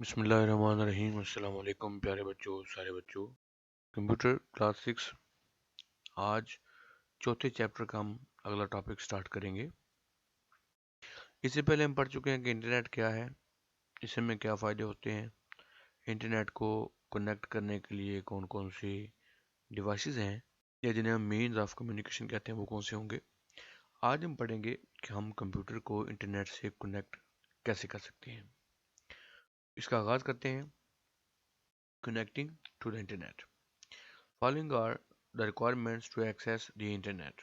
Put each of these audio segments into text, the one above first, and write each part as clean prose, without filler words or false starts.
بسم اللہ الرحمن الرحیم۔ السلام علیکم پیارے بچوں، سارے بچوں۔ کمپیوٹر کلاس 6 آج چوتھے چیپٹر کا ہم اگلا ٹاپک سٹارٹ کریں گے۔ اس سے پہلے ہم پڑھ چکے ہیں کہ انٹرنیٹ کیا ہے، اس سے ہمیں کیا فائدے ہوتے ہیں، انٹرنیٹ کو کنیکٹ کرنے کے لیے کون کون سی ڈیوائسز ہیں یا جنہیں ہم مینز آف کمیونیکیشن کہتے ہیں وہ کون سے ہوں گے۔ آج ہم پڑھیں گے کہ ہم کمپیوٹر کو انٹرنیٹ سے کنیکٹ کیسے کر سکتے ہیں۔ اس کا آغاز کرتے ہیں۔ Connecting to the internet. Following are the requirements to access the internet۔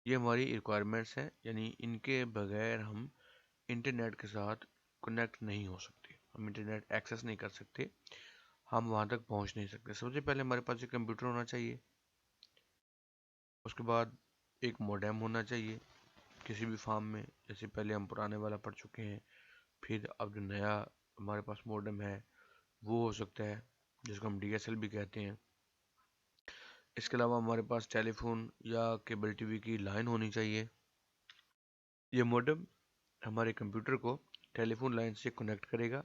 یہ ہماری ریکوائرمنٹس ہیں، یعنی ان کے بغیر ہم انٹرنیٹ کے ساتھ کنیکٹ نہیں ہو سکتے، ہم انٹرنیٹ ایکسیس نہیں کر سکتے، ہم وہاں تک پہنچ نہیں سکتے۔ سب سے پہلے ہمارے پاس ایک کمپیوٹر ہونا چاہیے، اس کے بعد ایک موڈیم ہونا چاہیے کسی بھی فارم میں، جیسے پہلے ہم پرانے والا پڑھ چکے ہیں۔ پھر اب جو نیا ہمارے پاس موڈیم ہے وہ ہو سکتا ہے جس کو ہم ڈی ایس ایل بھی کہتے ہیں۔ اس کے علاوہ ہمارے پاس ٹیلی فون یا کیبل ٹی وی کی لائن ہونی چاہیے۔ یہ موڈم ہمارے کمپیوٹر کو ٹیلی فون لائن سے کنیکٹ کرے گا،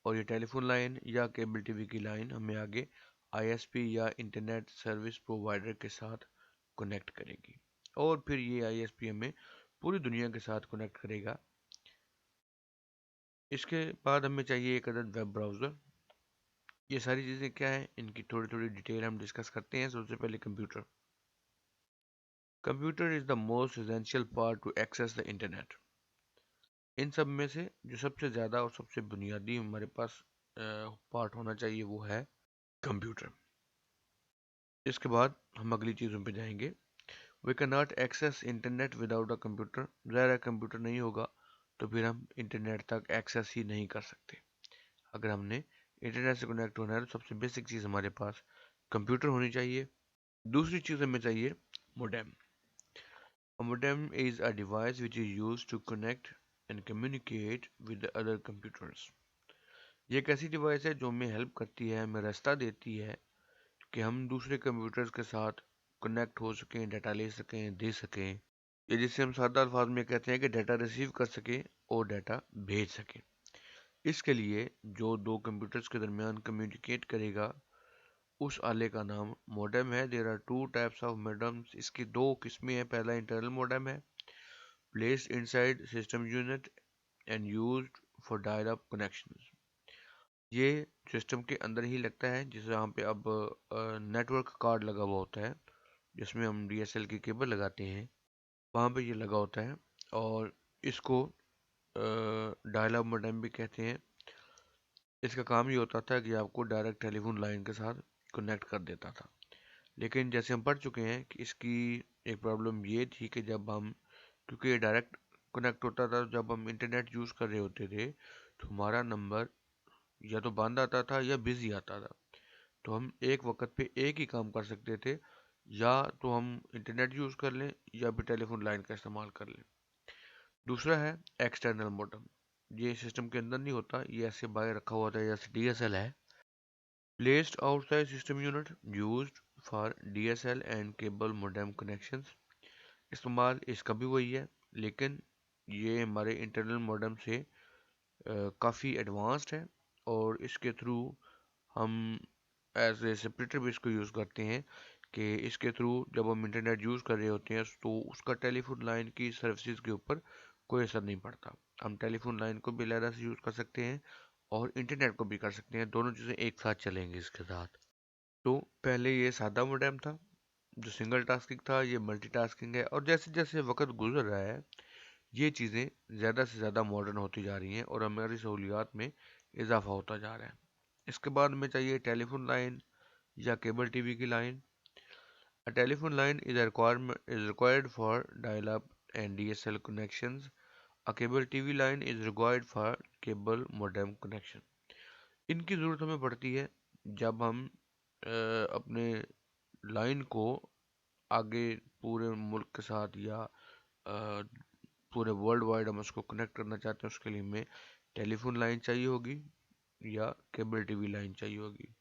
اور یہ ٹیلی فون لائن یا کیبل ٹی وی کی لائن ہمیں آگے آئی ایس پی یا انٹرنیٹ سروس پرووائڈر کے ساتھ کنیکٹ کرے گی، اور پھر یہ آئی ایس پی ہمیں پوری دنیا کے ساتھ کنیکٹ کرے گا۔ اس کے بعد ہمیں چاہیے ایک عدد ویب براؤزر۔ یہ ساری چیزیں کیا ہیں، ان کی تھوڑی تھوڑی ڈیٹیل ہم ڈسکس کرتے ہیں۔ سب سے پہلے computer. Computer is the most essential part to access the internet۔ ان سب میں سے جو سب سے زیادہ اور سب سے بنیادی ہمارے پاس پارٹ ہونا چاہیے وہ ہے کمپیوٹر۔ اس کے بعد ہم اگلی چیزوں پہ جائیں گے۔ We cannot access internet without a computer۔ ظاہر ہے کمپیوٹر نہیں ہوگا تو پھر ہم انٹرنیٹ تک ایکسیس ہی نہیں کر سکتے۔ اگر ہم نے انٹرنیٹ سے کنیکٹ ہونا ہے تو سب سے بیسک چیز ہمارے پاس کمپیوٹر ہونی چاہیے۔ دوسری چیز ہمیں چاہیے modem. A modem is a device which is used to connect and communicate with the other computers۔ یہ ایک ایسی ڈیوائس ہے جو ہمیں ہیلپ کرتی ہے، ہمیں راستہ دیتی ہے کہ ہم دوسرے کمپیوٹرز کے ساتھ کنیکٹ ہو سکیں، ڈیٹا لے سکیں، دے سکیں، یا جسے ہم سادہ الفاظ میں کہتے ہیں کہ ڈیٹا ریسیو کر سکیں اور ڈیٹا بھیج سکیں۔ اس کے لیے جو دو کمپیوٹرز کے درمیان کمیونیکیٹ کرے گا اس آلے کا نام موڈم ہے۔ There are two types of modems. اس کی دو قسمیں ہیں۔ پہلا انٹرنل موڈم ہے، placed inside system unit and used for dial up connections. یہ سسٹم کے اندر ہی لگتا ہے، جسے یہاں پہ اب نیٹ ورک کارڈ لگا ہوا ہوتا ہے جس میں ہم ڈی ایس ایل کی کیبل لگاتے ہیں، وہاں پہ یہ لگا ہوتا ہے، اور اس کو ڈائل اپ موڈم بھی کہتے ہیں۔ اس کا کام یہ ہوتا تھا کہ آپ کو ڈائریکٹ ٹیلی فون لائن کے ساتھ کنیکٹ کر دیتا تھا، لیکن جیسے ہم پڑھ چکے ہیں کہ اس کی ایک پرابلم یہ تھی کہ جب ہم، کیونکہ یہ ڈائریکٹ کنیکٹ ہوتا تھا، جب ہم انٹرنیٹ یوز کر رہے ہوتے تھے تو ہمارا نمبر یا تو بند آتا تھا یا بزی آتا تھا، تو ہم ایک وقت پہ ایک ہی کام کر سکتے تھے، یا تو ہم انٹرنیٹ یوز کر لیں یا پھر ٹیلی فون لائن کا استعمال کر لیں۔ دوسرا ہے ایکسٹرنل موڈم۔ یہ سسٹم کے اندر نہیں ہوتا، یہ ایسے باہر رکھا ہوا ہوتا ہے جیسے ڈی ایس ایل ہے۔ Placed outside system unit used for DSL and cable modem connections۔ استعمال اس کا بھی وہی ہے، لیکن یہ ہمارے انٹرنل موڈم سے کافی ایڈوانسڈ ہے، اور اس کے تھرو ہم ایز اے سپریٹر بھی اس کو یوز کرتے ہیں کہ اس کے تھرو جب ہم انٹرنیٹ یوز کر رہے ہوتے ہیں تو اس کا ٹیلی فون لائن کی سروسز کے اوپر کوئی اثر نہیں پڑتا۔ ہم ٹیلی فون لائن کو بھی علیحدہ سے یوز کر سکتے ہیں اور انٹرنیٹ کو بھی کر سکتے ہیں، دونوں چیزیں ایک ساتھ چلیں گی اس کے ساتھ۔ تو پہلے یہ سادہ موڈم تھا جو سنگل ٹاسکنگ تھا، یہ ملٹی ٹاسکنگ ہے، اور جیسے جیسے وقت گزر رہا ہے یہ چیزیں زیادہ سے زیادہ ماڈرن ہوتی جا رہی ہیں اور ہماری سہولیات میں اضافہ ہوتا جا رہا ہے۔ اس کے بعد ہمیں چاہیے ٹیلی فون لائن یا کیبل ٹی وی کی line. A telephone line is required for dial-up and DSL connections۔ A cable TV line is required for cable modem connection۔ ان کی ضرورت ہمیں پڑتی ہے جب ہم اپنے لائن کو آگے پورے ملک کے ساتھ یا پورے ورلڈ وائڈ ہم اس کو کنیکٹ کرنا چاہتے ہیں، اس کے لیے ہمیں ٹیلی فون لائن چاہیے ہوگی یا کیبل ٹی وی لائن چاہیے ہوگی۔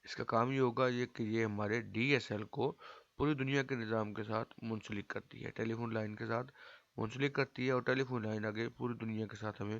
اس کا کام یہ ہوگا کہ یہ ہمارے ڈی ایس ایل کو پوری دنیا کے نظام کے ساتھ منسلک کرتی ہے، ٹیلی فون لائن کے ساتھ منسلک کرتی ہے، اور ٹیلی فون لائن آگے پوری دنیا کے ساتھ ہمیں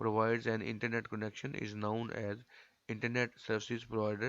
provides an internet connection is known as internet services provider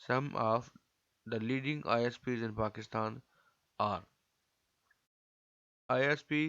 Some of the leading ISPs in Pakistan are ISP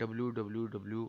www